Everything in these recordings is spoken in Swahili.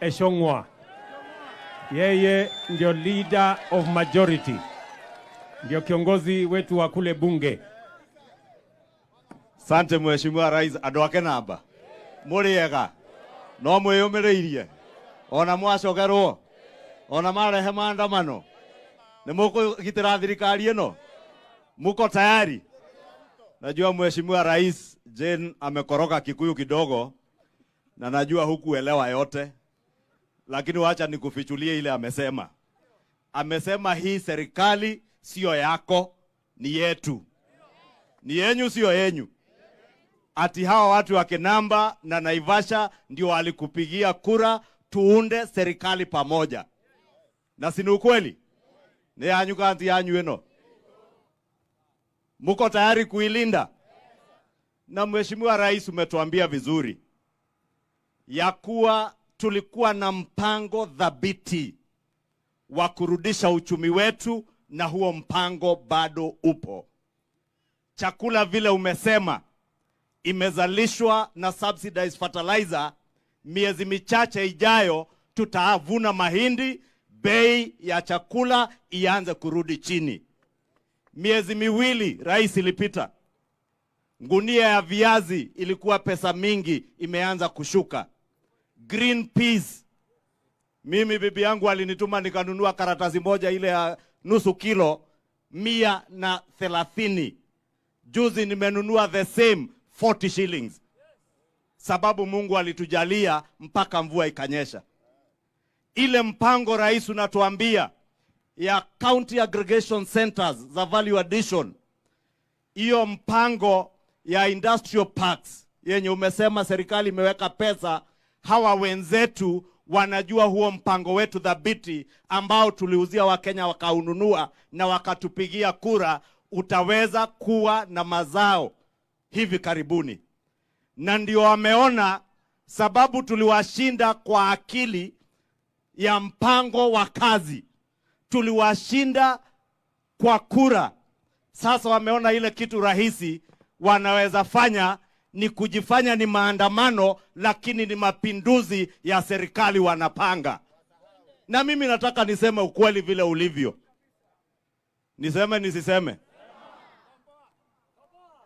Ichungwa. Yeye ndio leader of majority, ndio kiongozi wetu wa kule bunge. Sante Mheshimiwa Rais, andũ ake namba mũrĩega no mwĩyũmĩrĩirie ona mwacokerwo ona marehe maandamano nĩ mũkũgitĩra thirikari ĩno, muko tayari? Najua Mheshimiwa Rais Jane amekoroka Kikuyu kidogo na najua hukuelewa yote, lakini wacha nikufichulie ile amesema. Amesema hii serikali sio yako, ni yetu. Ni yenyu sio yenyu. Ati hawa watu wa Kinamba na Naivasha ndio walikupigia kura tuunde serikali pamoja. Na si ni ukweli? Ni yanyu kanti yanyu eno. Muko tayari kuilinda? Na Mheshimiwa Rais umetuambia vizuri ya kuwa tulikuwa na mpango thabiti wa kurudisha uchumi wetu, na huo mpango bado upo. Chakula vile umesema imezalishwa na subsidized fertilizer. Miezi michache ijayo tutavuna mahindi, bei ya chakula ianze kurudi chini. Miezi miwili Rais ilipita, ngunia ya viazi ilikuwa pesa mingi, imeanza kushuka. Green peas, mimi bibi yangu alinituma nikanunua karatasi moja ile ya nusu kilo 130. Juzi nimenunua the same 40 shillings. Sababu Mungu alitujalia mpaka mvua ikanyesha. Ile mpango Rais unatuambia ya county aggregation centers za value addition, hiyo mpango ya industrial parks yenye umesema serikali imeweka pesa, hawa wenzetu wanajua huo mpango wetu thabiti ambao tuliuzia Wakenya wakaununua na wakatupigia kura, utaweza kuwa na mazao hivi karibuni. Na ndio wameona sababu tuliwashinda kwa akili ya mpango wa kazi, tuliwashinda kwa kura. Sasa wameona ile kitu rahisi wanaweza fanya ni kujifanya ni maandamano, lakini ni mapinduzi ya serikali wanapanga. Na mimi nataka niseme ukweli vile ulivyo. Niseme nisiseme?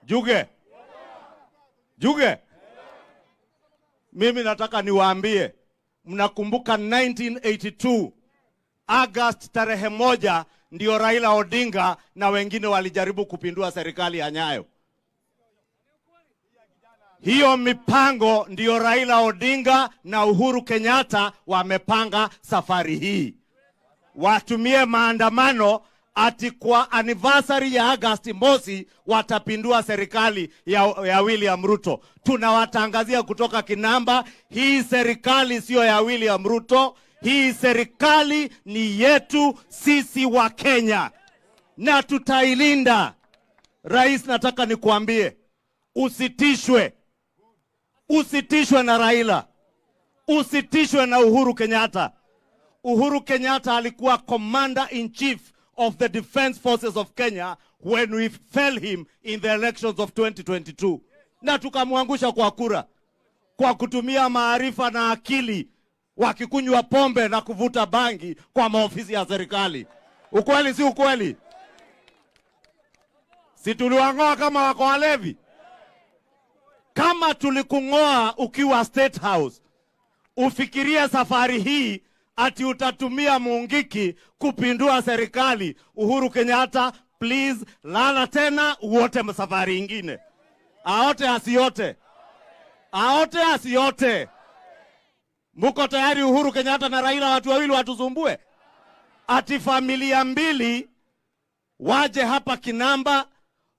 Juge. Mimi nataka niwaambie, mnakumbuka 1982 August tarehe 1 ndio Raila Odinga na wengine walijaribu kupindua serikali ya Nyayo. Hiyo mipango ndio Raila Odinga na Uhuru Kenyatta wamepanga safari hii. Watumie maandamano ati kwa anniversary ya Agosti mosi watapindua serikali ya William Ruto. Tunawatangazia kutoka Kinamba, hii serikali sio ya William Ruto, hii serikali ni yetu sisi wa Kenya na tutailinda. Rais, nataka nikuambie, usitishwe na Raila, usitishwe na Uhuru Kenyatta. Uhuru Kenyatta alikuwa commander in chief of the defense forces of Kenya when we fell him in the elections of 2022. Na tukamwangusha kwa kura, kwa kutumia maarifa na akili, wakikunywa pombe na kuvuta bangi kwa maofisi ya serikali. Ukweli si ukweli? Si tuliwangoa kama wako walevi? Kama tulikung'oa ukiwa State House, ufikirie safari hii ati utatumia Mungiki kupindua serikali. Uhuru Kenyatta, please, lala tena uote safari ingine. Aote asiote. Muko tayari Uhuru Kenyatta na Raila watu wawili watusumbue? Ati familia mbili waje hapa Kinamba,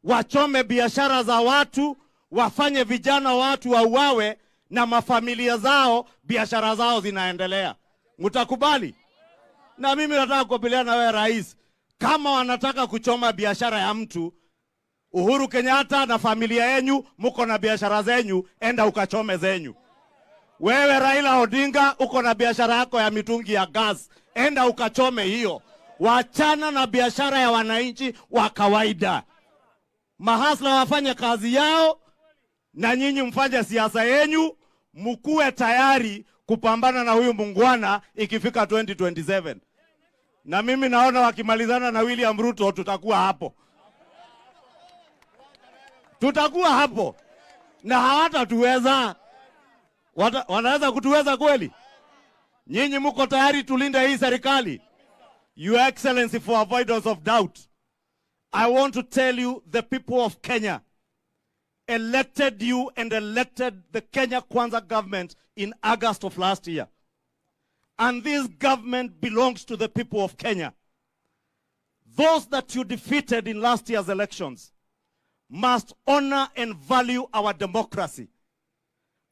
wachome biashara za watu, wafanye vijana watu wauawe, na mafamilia zao biashara zao zinaendelea. Mutakubali? Na mimi nataka kukubaliana na wewe Rais, kama wanataka kuchoma biashara ya mtu, Uhuru Kenyatta na familia yenu muko na biashara zenyu, enda ukachome zenyu. Wewe Raila Odinga uko na biashara yako ya mitungi ya gas, enda ukachome hiyo. Wachana na biashara ya wananchi wa kawaida. Mahasla wafanye kazi yao, na nyinyi mfanye siasa yenu, mkuwe tayari kupambana na huyu mungwana ikifika 2027. Na mimi naona wakimalizana na William Ruto tutakuwa hapo. Tutakuwa hapo. Na hawatatuweza. Wanaweza kutuweza kweli? Nyinyi mko tayari tulinde hii serikali? Your Excellency, for avoidance of doubt, I want to tell you the people of Kenya elected you and elected the Kenya Kwanza government in August of last year. And this government belongs to the people of Kenya. Those that you defeated in last year's elections must honor and value our democracy.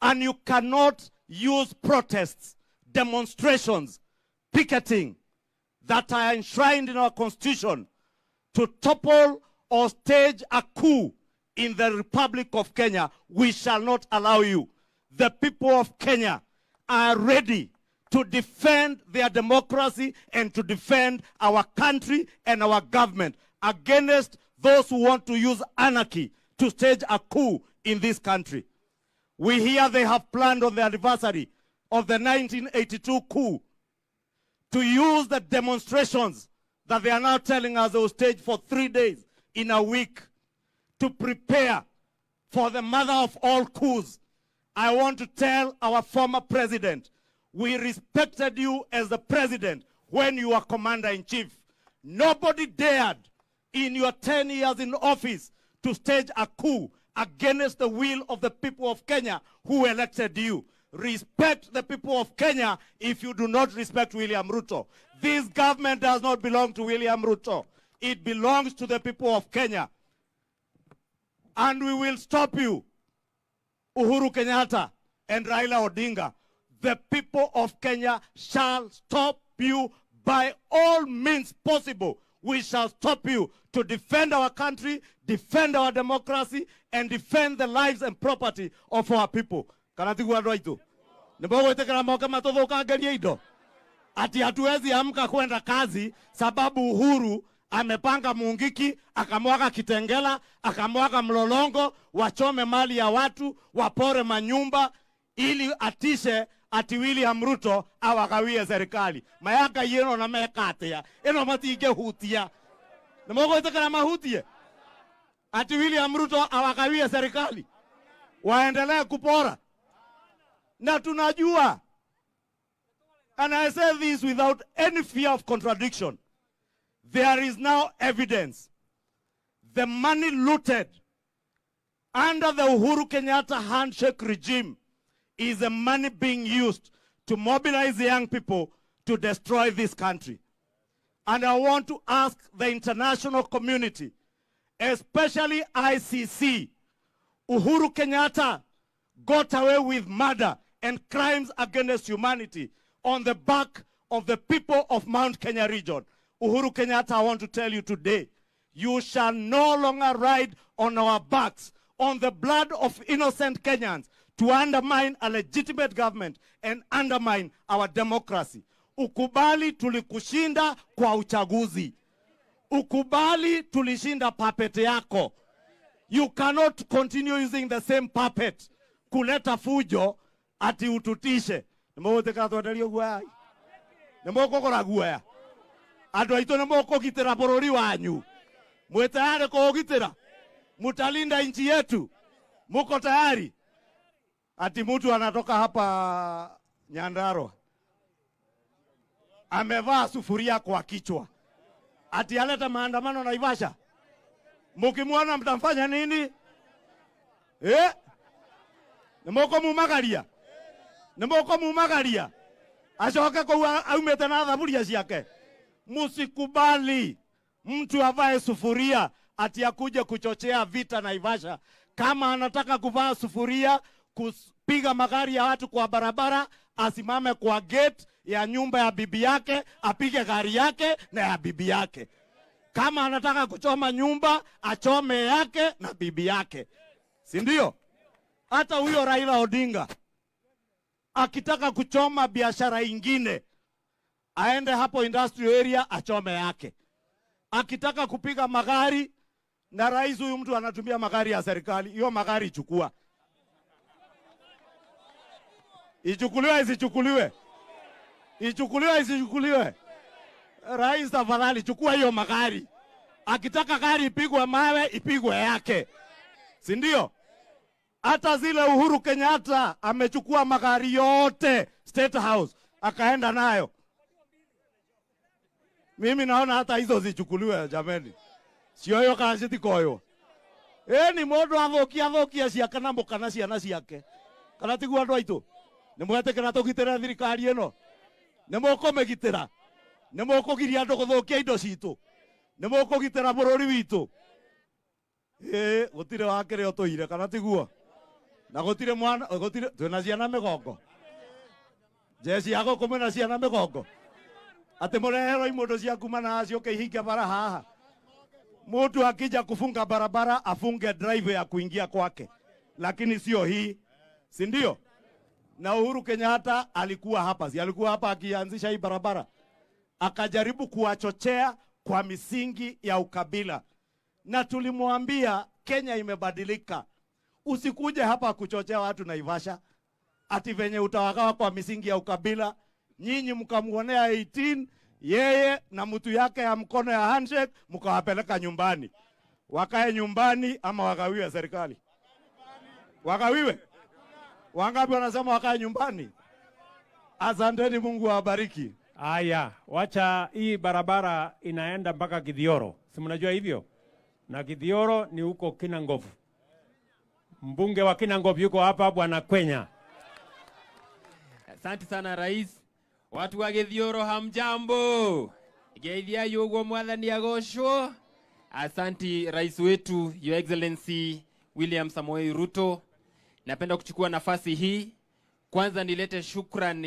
And you cannot use protests, demonstrations, picketing that are enshrined in our constitution to topple or stage a coup in the Republic of Kenya. We shall not allow you. The people of Kenya are ready to defend their democracy and to defend our country and our government against those who want to use anarchy to stage a coup in this country. We hear they have planned on the anniversary of the 1982 coup to use the demonstrations that they are now telling us they will stage for 3 days in a week to prepare for the mother of all coups. I want to tell our former president, we respected you as the president when you were commander-in-chief. Nobody dared in your 10 years in office to stage a coup against the will of the people of Kenya who elected you. Respect the people of Kenya if you do not respect William Ruto. This government does not belong to William Ruto. It belongs to the people of Kenya. And we will stop you, Uhuru Kenyatta and Raila Odinga. The people of Kenya shall stop you by all means possible. We shall stop you to defend our country, defend our democracy, and defend the lives and property of our people. Kanatigu adwaitu. Nibogo itekana moka matodo kaangalia ido. Ati hatuwezi amka kwenda kazi sababu Uhuru amepanga Mungiki, akamwaga Kitengela, akamwaga Mlolongo, wachome mali ya watu, wapore manyumba, ili atishe ati William Ruto awagawie serikali. Mayaka yeno na mekatea. Eno matige hutia. Nibogo itekana mahutie. Ati William Ruto awagawie serikali. Waendelee kupora. Na tunajua. And I say this without any fear of contradiction. There is now evidence. The money looted under the Uhuru Kenyatta handshake regime is the money being used to mobilize the young people to destroy this country. And I want to ask the international community, especially ICC, Uhuru Kenyatta got away with murder and crimes against humanity on the back of the people of Mount Kenya region. Uhuru Kenyatta, I want to tell you today, you shall no longer ride on our backs, on the blood of innocent Kenyans, to undermine a legitimate government and undermine our democracy. Ukubali tulikushinda kwa uchaguzi. Ukubali tulishinda puppet yako. You cannot continue using the same puppet kuleta fujo ati ututishe. Nimote katwadelio guai. Nimoko kora guaya. Ado ito nimoko kitera borori wanyu. Mwe tayari kugitera. Mutalinda nchi yetu. Muko tayari? Ati mtu anatoka hapa Nyandarua. Amevaa sufuria kwa kichwa. Ati aleta maandamano Naivasha. Mukimwona mtamfanya nini? Nimoko mumagaria. Nimoko mumagaria. Ashoka kwa aumete na thaburia ciake. Musikubali mtu avae sufuria ati akuje kuchochea vita Naivasha. Kama anataka kuvaa sufuria kupiga magari ya watu kwa barabara, asimame kwa gate ya nyumba ya bibi yake, apige gari yake na ya bibi yake. Kama anataka kuchoma nyumba, achome yake na bibi yake. Si ndio? Hata huyo Raila Odinga akitaka kuchoma biashara ingine, aende hapo industrial area achome yake. Akitaka kupiga magari, na rais huyu mtu anatumia magari ya serikali, hiyo magari chukua. Ichukuliwe isichukuliwe? Ichukuliwe isichukuliwe? Rais, tafadhali chukua hiyo magari. Akitaka gari ipigwe mawe, ipigwe yake. Si ndio? Hata zile Uhuru Kenyatta amechukua magari yote State House akaenda nayo. Mimi naona hata hizo zichukuliwe jameni. Sio hiyo kanjiti koyo. Ni modo athokia ciake na mukana ciana ciake. Kana tigu andu aitu. Ni mwete kana tugitira thirikari ino. Ni mukumegitira. Ni mukugiria andu guthokia indo citu. Ni mukugitira bururi witu. Gutire wakire otoire kana tiguo. Na gutire mwana gutire twina ciana migongo. Jesi yako kumena ciana migongo. Ate murehero imondo ciaku manacio kihinga bara haha. Mtu akija kufunga barabara afunge drive ya kuingia kwake. Lakini sio hii. Si ndio? Na Uhuru Kenyatta alikuwa hapa. Si alikuwa hapa akianzisha hii barabara. Akajaribu kuwachochea kwa misingi ya ukabila. Na tulimwambia Kenya imebadilika. Usikuje hapa kuchochea watu Naivasha. Ati venye utawagawa kwa misingi ya ukabila. Nyinyi mkamuonea 18, yeye na mtu yake ya mkono ya handshake mkawapeleka nyumbani. Wakae nyumbani ama wagawiwe serikali? Wagawiwe? Wangapi wanasema wakae nyumbani? Asanteni, Mungu awabariki. Aya, wacha hii barabara inaenda mpaka Githioro. Si mnajua hivyo? Na Githioro ni huko Kinangovu. Mbunge wa Kinangovu yuko hapa, Bwana Kwenya. Asante sana rais. Watu wa Githioro hamjambo. Geithia yugo mwathani agocwo. Asante rais wetu Your Excellency William Samoei Ruto. Napenda kuchukua nafasi hii kwanza nilete shukrani